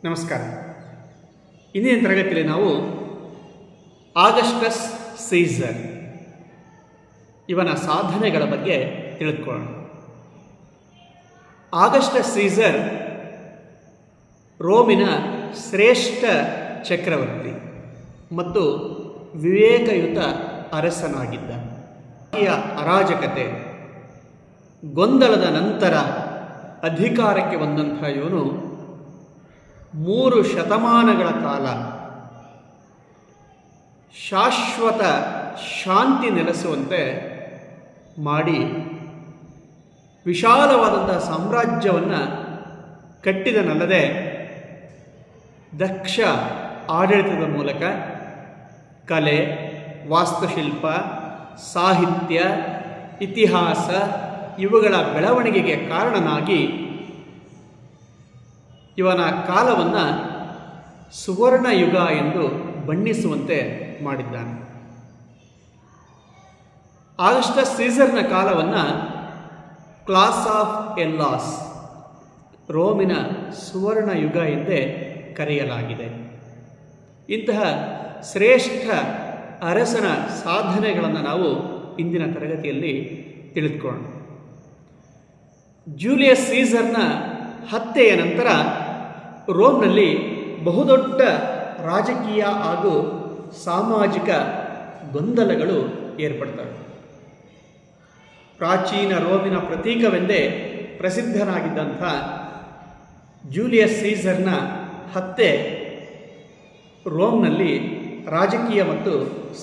ನಮಸ್ಕಾರ. ಇಂದಿನ ತರಗತಿಯಲ್ಲಿ ನಾವು ಆಗಸ್ಟಸ್ ಸೀಸರ್ ಇವನ ಸಾಧನೆಗಳ ಬಗ್ಗೆ ತಿಳಿದುಕೊಳ್ಳೋಣ. ಆಗಸ್ಟಸ್ ಸೀಸರ್ ರೋಮಿನ ಶ್ರೇಷ್ಠ ಚಕ್ರವರ್ತಿ ಮತ್ತು ವಿವೇಕಯುತ ಅರಸನಾಗಿದ್ದ. ಅರಾಜಕತೆ ಗೊಂದಲದ ನಂತರ ಅಧಿಕಾರಕ್ಕೆ ಬಂದಂಥ ಇವನು 3 ಶತಮಾನಗಳ ಕಾಲ ಶಾಶ್ವತ ಶಾಂತಿ ನೆಲೆಸುವಂತೆ ಮಾಡಿ ವಿಶಾಲವಾದಂಥ ಸಾಮ್ರಾಜ್ಯವನ್ನು ಕಟ್ಟಿದನಲ್ಲದೆ ದಕ್ಷ ಆಡಳಿತದ ಮೂಲಕ ಕಲೆ, ವಾಸ್ತುಶಿಲ್ಪ, ಸಾಹಿತ್ಯ, ಇತಿಹಾಸ ಇವುಗಳ ಬೆಳವಣಿಗೆಗೆ ಕಾರಣನಾಗಿ ಇವನ ಕಾಲವನ್ನು ಸುವರ್ಣ ಯುಗ ಎಂದು ಬಣ್ಣಿಸುವಂತೆ ಮಾಡಿದ್ದಾನೆ. ಆಗಸ್ಟಸ್ ಸೀಸರ್ನ ಕಾಲವನ್ನು ಕ್ಲಾಸ್ ಆಫ್ ಎಲ್ಲಾಸ್, ರೋಮಿನ ಸುವರ್ಣ ಯುಗ ಎಂದೇ ಕರೆಯಲಾಗಿದೆ. ಇಂತಹ ಶ್ರೇಷ್ಠ ಅರಸನ ಸಾಧನೆಗಳನ್ನು ನಾವು ಇಂದಿನ ತರಗತಿಯಲ್ಲಿ ತಿಳಿದುಕೊಳ್ಳೋಣ. ಜೂಲಿಯಸ್ ಸೀಸರ್ನ ಹತ್ಯೆಯ ನಂತರ ರೋಮ್ನಲ್ಲಿ ಬಹುದೊಡ್ಡ ರಾಜಕೀಯ ಹಾಗೂ ಸಾಮಾಜಿಕ ಗೊಂದಲಗಳು ಏರ್ಪಡ್ತವೆ. ಪ್ರಾಚೀನ ರೋಮಿನ ಪ್ರತೀಕವೆಂದೇ ಪ್ರಸಿದ್ಧನಾಗಿದ್ದಂಥ ಜೂಲಿಯಸ್ ಸೀಸರ್ನ ಹತ್ಯೆ ರೋಮ್ನಲ್ಲಿ ರಾಜಕೀಯ ಮತ್ತು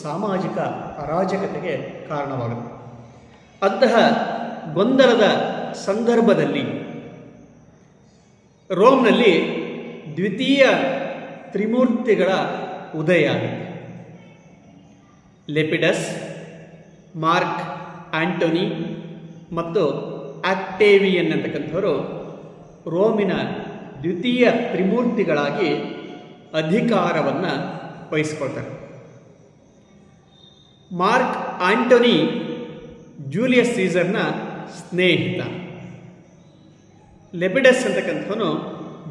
ಸಾಮಾಜಿಕ ಅರಾಜಕತೆಗೆ ಕಾರಣವಾಗುತ್ತೆ. ಅಂತಹ ಗೊಂದಲದ ಸಂದರ್ಭದಲ್ಲಿ ರೋಮ್ನಲ್ಲಿ ದ್ವಿತೀಯ ತ್ರಿಮೂರ್ತಿಗಳ ಉದಯ ಆಗಿದೆ. ಲೆಪಿಡಸ್, ಮಾರ್ಕ್ ಆಂಟೋನಿ ಮತ್ತು ಆಕ್ಟೇವಿಯನ್ ಅಂತಕ್ಕಂಥವರು ರೋಮಿನ ದ್ವಿತೀಯ ತ್ರಿಮೂರ್ತಿಗಳಾಗಿ ಅಧಿಕಾರವನ್ನು ವಹಿಸ್ಕೊಳ್ತಾರೆ. ಮಾರ್ಕ್ ಆಂಟೋನಿ ಜೂಲಿಯಸ್ ಸೀಸರ್ನ ಸ್ನೇಹಿತ. ಲೆಪಿಡಸ್ ಅಂತಕ್ಕಂಥವನು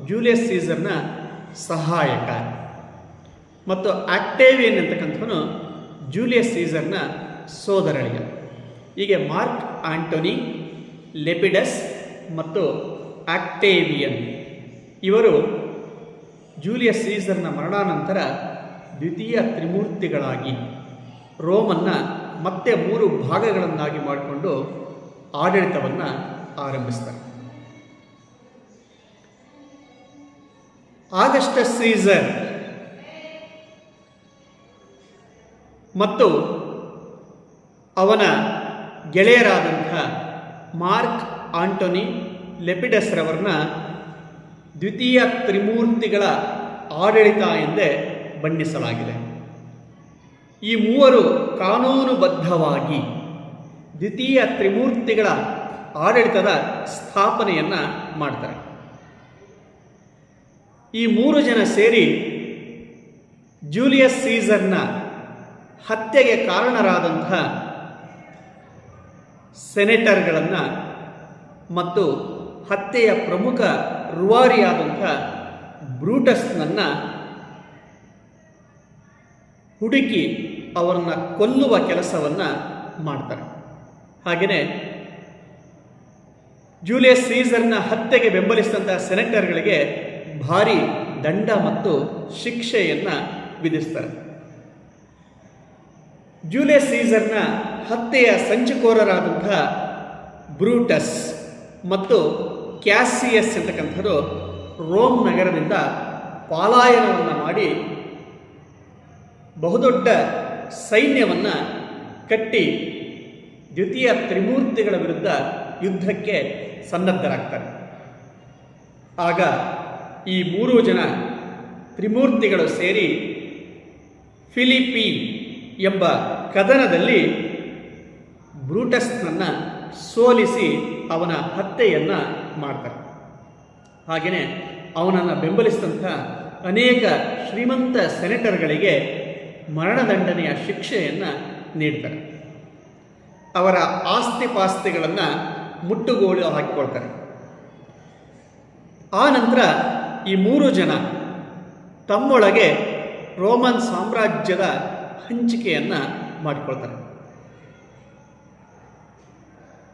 ಜೂಲಿಯಸ್ ಸೀಸರ್ನ ಸಹಾಯಕ ಮತ್ತು ಆಕ್ಟೇವಿಯನ್ ಅಂತಕ್ಕಂಥವನು ಜೂಲಿಯಸ್ ಸೀಸರ್ನ ಸೋದರಳಿಗ. ಹೀಗೆ ಮಾರ್ಕ್ ಆಂಟೋನಿ, ಲೆಪಿಡಸ್ ಮತ್ತು ಆಕ್ಟೇವಿಯನ್ ಇವರು ಜೂಲಿಯಸ್ ಸೀಸರ್ನ ಮರಣಾನಂತರ ದ್ವಿತೀಯ ತ್ರಿಮೂರ್ತಿಗಳಾಗಿ ರೋಮನ್ನು ಮತ್ತೆ 3 ಭಾಗಗಳನ್ನಾಗಿ ಮಾಡಿಕೊಂಡು ಆಡಳಿತವನ್ನು ಆರಂಭಿಸ್ತಾರೆ. ಆಗಸ್ಟಸ್ ಸೀಸರ್ ಮತ್ತು ಅವನ ಗೆಳೆಯರಾದಂಥ ಮಾರ್ಕ್ ಆಂಟೋನಿ, ಲೆಪಿಡಸ್ ರವರನ್ನ ದ್ವಿತೀಯ ತ್ರಿಮೂರ್ತಿಗಳ ಆಡಳಿತ ಎಂದೇ ಬಣ್ಣಿಸಲಾಗಿದೆ. ಈ ಮೂವರು ಕಾನೂನುಬದ್ಧವಾಗಿ ದ್ವಿತೀಯ ತ್ರಿಮೂರ್ತಿಗಳ ಆಡಳಿತದ ಸ್ಥಾಪನೆಯನ್ನು ಮಾಡ್ತಾರೆ. ಈ 3 ಜನ ಸೇರಿ ಜೂಲಿಯಸ್ ಸೀಸರ್ನ ಹತ್ಯೆಗೆ ಕಾರಣರಾದಂಥ ಸೆನೆಟರ್ಗಳನ್ನು ಮತ್ತು ಹತ್ಯೆಯ ಪ್ರಮುಖ ರೂವಾರಿಯಾದಂಥ ಬ್ರೂಟಸ್ನನ್ನು ಹುಡುಕಿ ಅವರನ್ನು ಕೊಲ್ಲುವ ಕೆಲಸವನ್ನು ಮಾಡ್ತಾರೆ. ಹಾಗೆಯೇ ಜೂಲಿಯಸ್ ಸೀಸರ್ನ ಹತ್ಯೆಗೆ ಬೆಂಬಲಿಸಿದಂಥ ಸೆನೆಟರ್ಗಳಿಗೆ ಭಾರಿ ದಂಡ ಮತ್ತು ಶಿಕ್ಷೆಯನ್ನು ವಿಧಿಸ್ತಾರೆ. ಜೂಲಿಯಸ್ ಸೀಸರ್ನ ಹತ್ಯೆಯ ಸಂಚುಕೋರರಾದಂಥ ಬ್ರೂಟಸ್ ಮತ್ತು ಕ್ಯಾಸಿಯಸ್ ಅಂತಕ್ಕಂಥದ್ದು ರೋಮ್ ನಗರದಿಂದ ಪಲಾಯನವನ್ನು ಮಾಡಿ ಬಹುದೊಡ್ಡ ಸೈನ್ಯವನ್ನು ಕಟ್ಟಿ ದ್ವಿತೀಯ ತ್ರಿಮೂರ್ತಿಗಳ ವಿರುದ್ಧ ಯುದ್ಧಕ್ಕೆ ಸನ್ನದ್ಧರಾಗ್ತಾರೆ. ಆಗ ಈ 3 ಜನ ತ್ರಿಮೂರ್ತಿಗಳು ಸೇರಿ ಫಿಲಿಪಿ ಎಂಬ ಕದನದಲ್ಲಿ ಬ್ರೂಟಸ್ನನ್ನು ಸೋಲಿಸಿ ಅವನ ಹತ್ಯೆಯನ್ನು ಮಾಡ್ತಾರೆ. ಹಾಗೆಯೇ ಅವನನ್ನು ಬೆಂಬಲಿಸಿದಂಥ ಅನೇಕ ಶ್ರೀಮಂತ ಸೆನೆಟರ್ಗಳಿಗೆ ಮರಣದಂಡನೆಯ ಶಿಕ್ಷೆಯನ್ನು ನೀಡ್ತಾರೆ. ಅವರ ಆಸ್ತಿಪಾಸ್ತಿಗಳನ್ನು ಮುಟ್ಟುಗೋಲು ಹಾಕಿಕೊಳ್ತಾರೆ. ಆ ನಂತರ ಈ 3 ಜನ ತಮ್ಮೊಳಗೆ ರೋಮನ್ ಸಾಮ್ರಾಜ್ಯದ ಹಂಚಿಕೆಯನ್ನು ಮಾಡಿಕೊಳ್ತಾರೆ.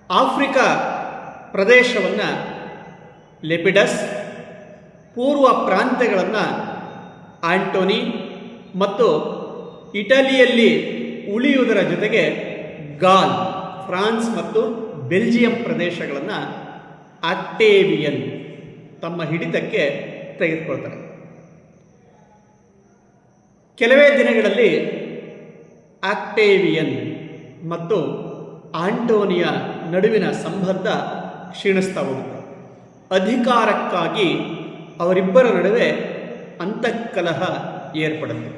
ಆಫ್ರಿಕಾ ಪ್ರದೇಶವನ್ನು ಲೆಪಿಡಸ್, ಪೂರ್ವ ಪ್ರಾಂತ್ಯಗಳನ್ನು ಆಂಟೋನಿ ಮತ್ತು ಇಟಲಿಯಲ್ಲಿ ಉಳಿಯುವುದರ ಜೊತೆಗೆ ಗಾಲ್, ಫ್ರಾನ್ಸ್ ಮತ್ತು ಬೆಲ್ಜಿಯಂ ಪ್ರದೇಶಗಳನ್ನು ಆಕ್ಟೇವಿಯನ್ ತಮ್ಮ ಹಿಡಿತಕ್ಕೆ ತೆಗೆದುಕೊಳ್ತಾರೆ. ಕೆಲವೇ ದಿನಗಳಲ್ಲಿ ಆಕ್ಟೇವಿಯನ್ ಮತ್ತು ಆಂಟೋನಿಯ ನಡುವಿನ ಸಂಬಂಧ ಕ್ಷೀಣಿಸ್ತಾ ಹೋಗುತ್ತೆ. ಅಧಿಕಾರಕ್ಕಾಗಿ ಅವರಿಬ್ಬರ ನಡುವೆ ಅಂತಃಕಲಹ ಏರ್ಪಡುತ್ತೆ.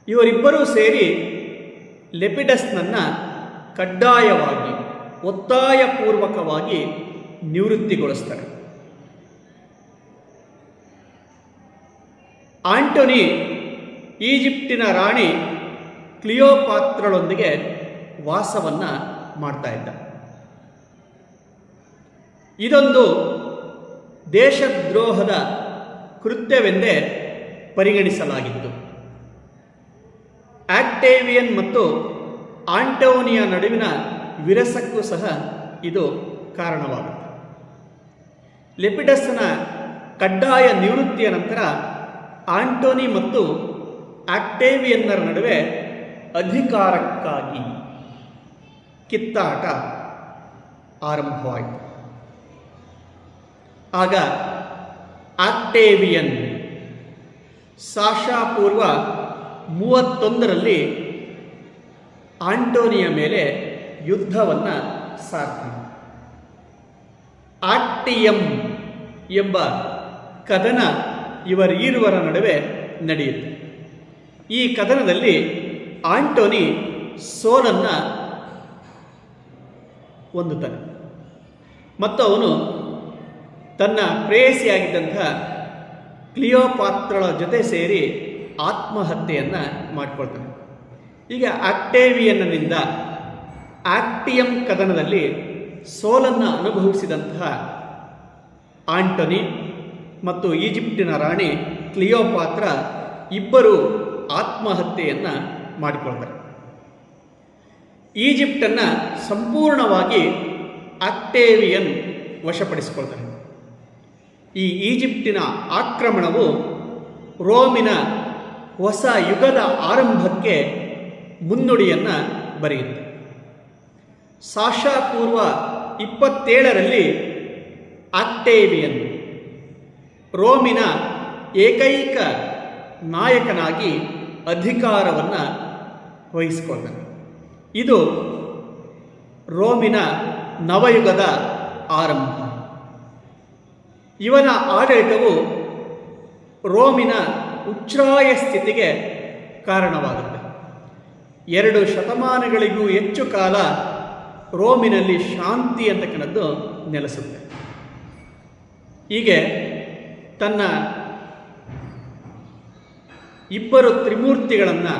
ಇವರಿಬ್ಬರೂ ಸೇರಿ ಲೆಪಿಡಸ್ನನ್ನು ಕಡ್ಡಾಯವಾಗಿ ಒತ್ತಾಯಪೂರ್ವಕವಾಗಿ ನಿವೃತ್ತಿಗೊಳಿಸ್ತಾರೆ. ಆಂಟೋನಿ ಈಜಿಪ್ಟಿನ ರಾಣಿ ಕ್ಲಿಯೋಪಾತ್ರಳೊಂದಿಗೆ ವಾಸವನ್ನು ಮಾಡ್ತಾ ಇದ್ದ. ಇದೊಂದು ದೇಶದ್ರೋಹದ ಕೃತ್ಯವೆಂದೇ ಪರಿಗಣಿಸಲಾಗಿತ್ತು. ಆಕ್ಟೇವಿಯನ್ ಮತ್ತು ಆಂಟೋನಿಯ ನಡುವಿನ ವಿರಸಕ್ಕೂ ಸಹ ಇದು ಕಾರಣವಾಗುತ್ತೆ. ಲೆಪಿಡಸ್ನ ಕಡ್ಡಾಯ ನಿವೃತ್ತಿಯ ನಂತರ ಆಂಟೋನಿ ಮತ್ತು ಆಕ್ಟೇವಿಯನ್ನರ ನಡುವೆ ಅಧಿಕಾರಕ್ಕಾಗಿ ಕಿತ್ತಾಟ ಆರಂಭವಾಯಿತು. ಆಗ ಆಕ್ಟೇವಿಯನ್ ಸಾಶಾಪೂರ್ವ 31ರಲ್ಲಿ ಆಂಟೋನಿಯ ಮೇಲೆ ಯುದ್ಧವನ್ನು ಸಾರ್ತಾನೆ. ಆಕ್ಟಿಯಂ ಎಂಬ ಕದನ ಇವರೀರುವರ ನಡುವೆ ನಡೆಯುತ್ತೆ. ಈ ಕದನದಲ್ಲಿ ಆಂಟೋನಿ ಸೋಲನ್ನು ಹೊಂದುತ್ತಾನೆ ಮತ್ತು ಅವನು ತನ್ನ ಪ್ರೇಯಸಿಯಾಗಿದ್ದಂಥ ಕ್ಲಿಯೋಪಾತ್ರಳ ಜೊತೆ ಸೇರಿ ಆತ್ಮಹತ್ಯೆಯನ್ನು ಮಾಡಿಕೊಳ್ತಾನೆ. ಈಗ ಆಕ್ಟೇವಿಯನ್ನಿಂದ ಆಕ್ಟಿಯಂ ಕದನದಲ್ಲಿ ಸೋಲನ್ನು ಅನುಭವಿಸಿದಂತಹ ಆಂಟೋನಿ ಮತ್ತು ಈಜಿಪ್ಟಿನ ರಾಣಿ ಕ್ಲಿಯೋಪಾತ್ರ ಇಬ್ಬರು ಆತ್ಮಹತ್ಯೆಯನ್ನು ಮಾಡಿಕೊಳ್ತಾರೆ. ಈಜಿಪ್ಟನ್ನು ಸಂಪೂರ್ಣವಾಗಿ ಆಕ್ಟೇವಿಯನ್ ವಶಪಡಿಸಿಕೊಳ್ತಾನೆ. ಈ ಈಜಿಪ್ಟಿನ ಆಕ್ರಮಣವು ರೋಮಿನ ಹೊಸ ಯುಗದ ಆರಂಭಕ್ಕೆ ಮುನ್ನುಡಿಯನ್ನು ಬರೆಯುತ್ತೆ. ಸಾಶಾಪೂರ್ವ 27ರಲ್ಲಿ ಆಕ್ಟೇವಿಯನ್ ರೋಮಿನ ಏಕೈಕ ನಾಯಕನಾಗಿ ಅಧಿಕಾರವನ್ನು ವಹಿಸಿಕೊಂಡನು. ಇದು ರೋಮಿನ ನವಯುಗದ ಆರಂಭ. ಇವನ ಆಡಳಿತವು ರೋಮಿನ ಉಚ್ಛ್ರಾಯ ಸ್ಥಿತಿಗೆ ಕಾರಣವಾಗುತ್ತೆ. 2 ಶತಮಾನಗಳಿಗೂ ಹೆಚ್ಚು ಕಾಲ ರೋಮಿನಲ್ಲಿ ಶಾಂತಿ ಅಂತಕ್ಕಂಥದ್ದು ನೆಲೆಸುತ್ತೆ. ಹೀಗೆ ತನ್ನ ಇಬ್ಬರು ತ್ರಿಮೂರ್ತಿಗಳನ್ನು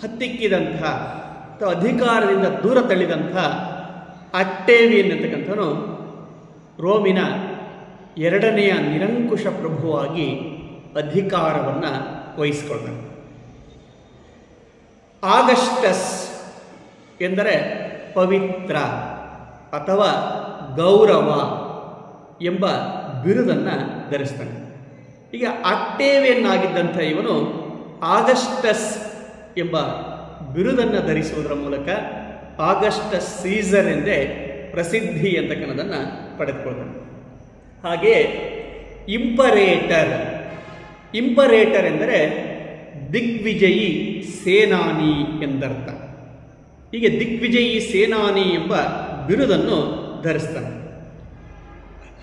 ಹತ್ತಿಕ್ಕಿದಂಥ ಅಥವಾ ಅಧಿಕಾರದಿಂದ ದೂರ ತಳ್ಳಿದಂಥ ಆಕ್ಟೇವಿಯನ್ ಅಂತಕ್ಕಂಥವನು ರೋಮಿನ 2ನೆಯ ನಿರಂಕುಶ ಪ್ರಭುವಾಗಿ ಅಧಿಕಾರವನ್ನು ವಹಿಸಿಕೊಳ್ತಾನೆ. ಆಗಸ್ಟಸ್ ಎಂದರೆ ಪವಿತ್ರ ಅಥವಾ ಗೌರವ ಎಂಬ ಬಿರುದನ್ನು ಧರಿಸ್ತಾನೆ. ಈಗ ಆಕ್ಟೇವಿಯನ್ ಆಗಿದ್ದಂಥ ಇವನು ಆಗಸ್ಟಸ್ ಎಂಬ ಬಿರುದನ್ನು ಧರಿಸುವುದರ ಮೂಲಕ ಆಗಸ್ಟಸ್ ಸೀಸರ್ ಎಂದೇ ಪ್ರಸಿದ್ಧಿ ಅಂತಕ್ಕನ್ನೋದನ್ನು ಪಡೆದುಕೊಳ್ತಾನೆ. ಹಾಗೆಯೇ ಇಂಪರೇಟರ್ ಎಂದರೆ ದಿಗ್ವಿಜಯಿ ಸೇನಾನಿ ಎಂದರ್ಥ. ಹೀಗೆ ದಿಗ್ವಿಜಯಿ ಸೇನಾನಿ ಎಂಬ ಬಿರುದನ್ನು ಧರಿಸ್ತಾನೆ.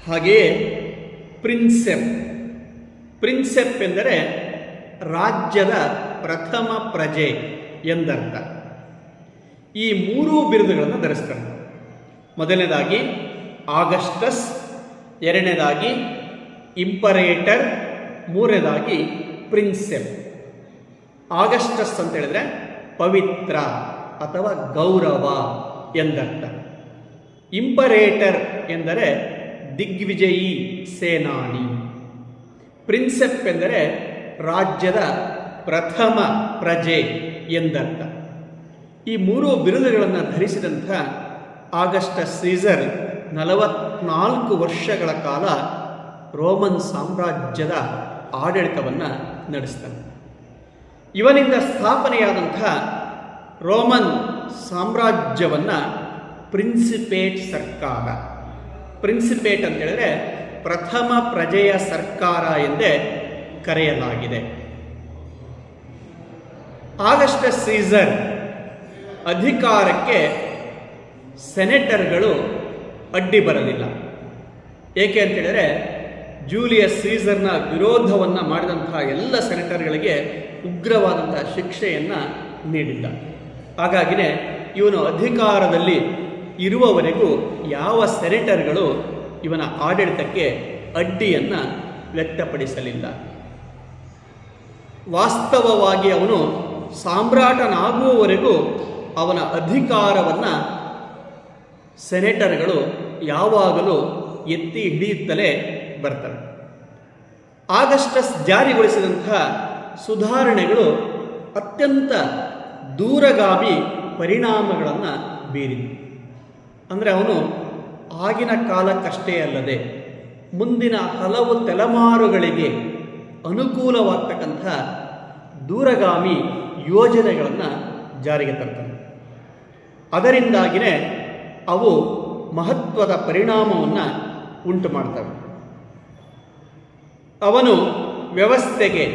ಹಾಗೆಯೇ ಪ್ರಿನ್ಸೆಪ್ ಎಂದರೆ ರಾಜ್ಯದ ಪ್ರಥಮ ಪ್ರಜೆ ಎಂದರ್ಥ. ಈ 3 ಬಿರುದುಗಳನ್ನು ಧರಿಸ್ತಾನೆ. ಮೊದಲನೇದಾಗಿ ಆಗಸ್ಟಸ್, 2ನೇದಾಗಿ ಇಂಪರೇಟರ್, 3ನೇದಾಗಿ ಪ್ರಿನ್ಸೆಪ್. ಆಗಸ್ಟಸ್ ಅಂತ ಹೇಳಿದ್ರೆ ಪವಿತ್ರ ಅಥವಾ ಗೌರವ ಎಂದರ್ಥ. ಇಂಪರೇಟರ್ ಎಂದರೆ ದಿಗ್ವಿಜಯಿ ಸೇನಾನಿ. ಪ್ರಿನ್ಸೆಪ್ ಎಂದರೆ ರಾಜ್ಯದ ಪ್ರಥಮ ಪ್ರಜೆ ಎಂದರ್ಥ. ಈ ಮೂರು ಬಿರುದುಗಳನ್ನು ಧರಿಸಿದಂಥ ಆಗಸ್ಟಸ್ ಸೀಸರ್ 44 ವರ್ಷಗಳ ಕಾಲ ರೋಮನ್ ಸಾಮ್ರಾಜ್ಯದ ಆಡಳಿತವನ್ನು ನಡೆಸ್ತಾನೆ. ಇವನಿಂದ ಸ್ಥಾಪನೆಯಾದಂಥ ರೋಮನ್ ಸಾಮ್ರಾಜ್ಯವನ್ನು ಪ್ರಿನ್ಸಿಪೇಟ್ ಸರ್ಕಾರ, ಪ್ರಿನ್ಸಿಪೇಟ್ ಅಂತ ಹೇಳಿದ್ರೆ ಪ್ರಥಮ ಪ್ರಜೆಯ ಸರ್ಕಾರ ಎಂದೇ ಕರೆಯಲಾಗಿದೆ. ಆಗಸ್ಟಸ್ ಸೀಸರ್ ಅಧಿಕಾರಕ್ಕೆ ಸೆನೆಟರ್ಗಳು ಅಡ್ಡಿ ಬರಲಿಲ್ಲ. ಏಕೆ ಅಂತೇಳಿದರೆ ಜೂಲಿಯಸ್ ಸೀಸರ್ನ ವಿರೋಧವನ್ನು ಮಾಡಿದಂತಹ ಎಲ್ಲ ಸೆನೆಟರ್ಗಳಿಗೆ ಉಗ್ರವಾದಂತಹ ಶಿಕ್ಷೆಯನ್ನು ನೀಡಿದ್ದ. ಹಾಗಾಗಿನೇ ಇವನು ಅಧಿಕಾರದಲ್ಲಿ ಇರುವವರೆಗೂ ಯಾವ ಸೆನೆಟರ್ಗಳು ಇವನ ಆಡಳಿತಕ್ಕೆ ಅಡ್ಡಿಯನ್ನು ವ್ಯಕ್ತಪಡಿಸಲಿಲ್ಲ. ವಾಸ್ತವವಾಗಿ ಅವನು ಸಾಮ್ರಾಟನಾಗುವವರೆಗೂ ಅವನ ಅಧಿಕಾರವನ್ನು ಸೆನೆಟರ್ಗಳು ಯಾವಾಗಲೂ ಎತ್ತಿ ಹಿಡಿಯುತ್ತಲೇ ಬರ್ತಾರೆ. ಆಗಸ್ಟಸ್ ಜಾರಿಗೊಳಿಸಿದಂತಹ ಸುಧಾರಣೆಗಳು ಅತ್ಯಂತ ದೂರಗಾಮಿ ಪರಿಣಾಮಗಳನ್ನು ಬೀರಿದವು. ಅಂದರೆ ಅವನು ಆಗಿನ ಕಾಲಕ್ಕಷ್ಟೇ ಅಲ್ಲದೆ ಮುಂದಿನ ಹಲವು ತಲೆಮಾರುಗಳಿಗೆ ಅನುಕೂಲವಾಗ್ತಕ್ಕಂಥ ದೂರಗಾಮಿ ಯೋಜನೆಗಳನ್ನು ಜಾರಿಗೆ ತರ್ತಾನೆ. ಅದರಿಂದಾಗಿಯೇ ಅವು ಮಹತ್ವದ ಪರಿಣಾಮವನ್ನು ಉಂಟು ಮಾಡ್ತವೆ. ಅವನು ವ್ಯವಸ್ಥೆಗೆ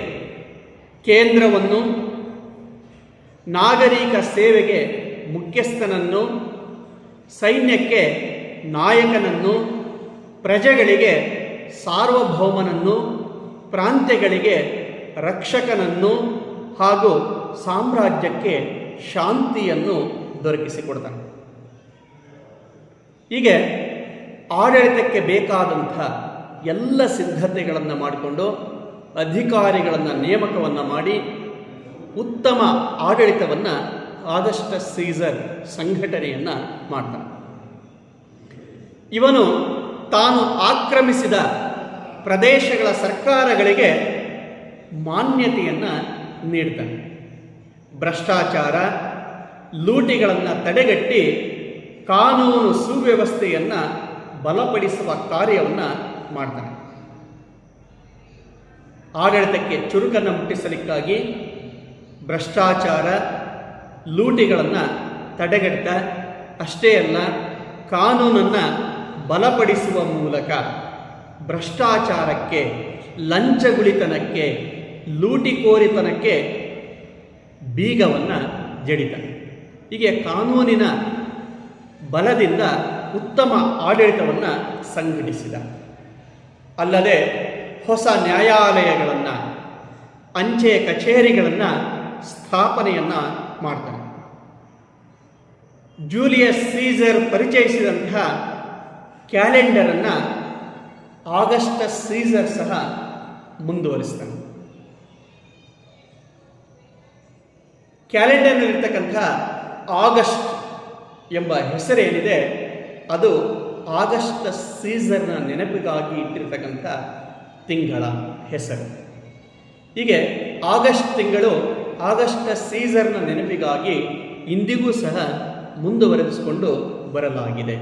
ಕೇಂದ್ರವನ್ನು, ನಾಗರಿಕ ಸೇವೆಗೆ ಮುಖ್ಯಸ್ಥನನ್ನು, ಸೈನ್ಯಕ್ಕೆ ನಾಯಕನನ್ನು, ಪ್ರಜೆಗಳಿಗೆ ಸಾರ್ವಭೌಮನನ್ನು, ಪ್ರಾಂತ್ಯಗಳಿಗೆ ರಕ್ಷಕನನ್ನು ಹಾಗೂ ಸಾಮ್ರಾಜ್ಯಕ್ಕೆ ಶಾಂತಿಯನ್ನು ದೊರಕಿಸಿಕೊಡ್ತಾನೆ. ಹೀಗೆ ಆಡಳಿತಕ್ಕೆ ಬೇಕಾದಂಥ ಎಲ್ಲ ಸಿದ್ಧತೆಗಳನ್ನು ಮಾಡಿಕೊಂಡು ಅಧಿಕಾರಿಗಳನ್ನು ನೇಮಕವನ್ನು ಮಾಡಿ ಉತ್ತಮ ಆಡಳಿತವನ್ನು ಆಗಸ್ಟಸ್ ಸೀಸರ್ ಸಂಘಟನೆಯನ್ನು ಮಾಡ್ತಾನೆ. ಇವನು ತಾನು ಆಕ್ರಮಿಸಿದ ಪ್ರದೇಶಗಳ ಸರ್ಕಾರಗಳಿಗೆ ಮಾನ್ಯತೆಯನ್ನು ನೀಡ್ತಾನೆ. ಭ್ರಷ್ಟಾಚಾರ, ಲೂಟಿಗಳನ್ನು ತಡೆಗಟ್ಟಿ ಕಾನೂನು ಸುವ್ಯವಸ್ಥೆಯನ್ನು ಬಲಪಡಿಸುವ ಕಾರ್ಯವನ್ನು ಮಾಡ್ತಾನೆ. ಆಡಳಿತಕ್ಕೆ ಚುರುಕನ್ನು ಮುಟ್ಟಿಸಲಿಕ್ಕಾಗಿ ಭ್ರಷ್ಟಾಚಾರ, ಲೂಟಿಗಳನ್ನು ತಡೆಗಟ್ಟ ಅಷ್ಟೇ ಅಲ್ಲ, ಕಾನೂನನ್ನು ಬಲಪಡಿಸುವ ಮೂಲಕ ಭ್ರಷ್ಟಾಚಾರಕ್ಕೆ, ಲಂಚಗುಳಿತನಕ್ಕೆ, ಲೂಟಿಕೋರಿತನಕ್ಕೆ ಬೀಗವನ್ನು ಜಡಿತಾನೆ. ಹೀಗೆ ಕಾನೂನಿನ ಬಲದಿಂದ ಉತ್ತಮ ಆಡಳಿತವನ್ನು ಸಂಘಟಿಸಿದ. ಅಲ್ಲದೆ ಹೊಸ ನ್ಯಾಯಾಲಯಗಳನ್ನು, ಅಂಚೆ ಕಚೇರಿಗಳನ್ನು ಸ್ಥಾಪನೆಯನ್ನು ಮಾಡ್ತಾನೆ. ಜೂಲಿಯಸ್ ಸೀಸರ್ ಪರಿಚಯಿಸಿದಂತಹ ಕ್ಯಾಲೆಂಡರನ್ನು ಆಗಸ್ಟಸ್ ಸೀಸರ್ ಸಹ ಮುಂದುವರಿಸ್ತಾನೆ. ಕ್ಯಾಲೆಂಡರ್ನಲ್ಲಿರ್ತಕ್ಕಂಥ ಆಗಸ್ಟ್ ಎಂಬ ಹೆಸರೇನಿದೆ ಅದು ಆಗಸ್ಟಸ್ ಸೀಸರ್ನ ನೆನಪಿಗಾಗಿ ಇಟ್ಟಿರ್ತಕ್ಕಂಥ ತಿಂಗಳ ಹೆಸರು. ಹೀಗೆ ಆಗಸ್ಟ್ ತಿಂಗಳು ಆಗಸ್ಟಸ್ ಸೀಸರ್ನ ನೆನಪಿಗಾಗಿ ಇಂದಿಗೂ ಸಹ ಮುಂದುವರೆಸಿಕೊಂಡು ಬರಲಾಗಿದೆ.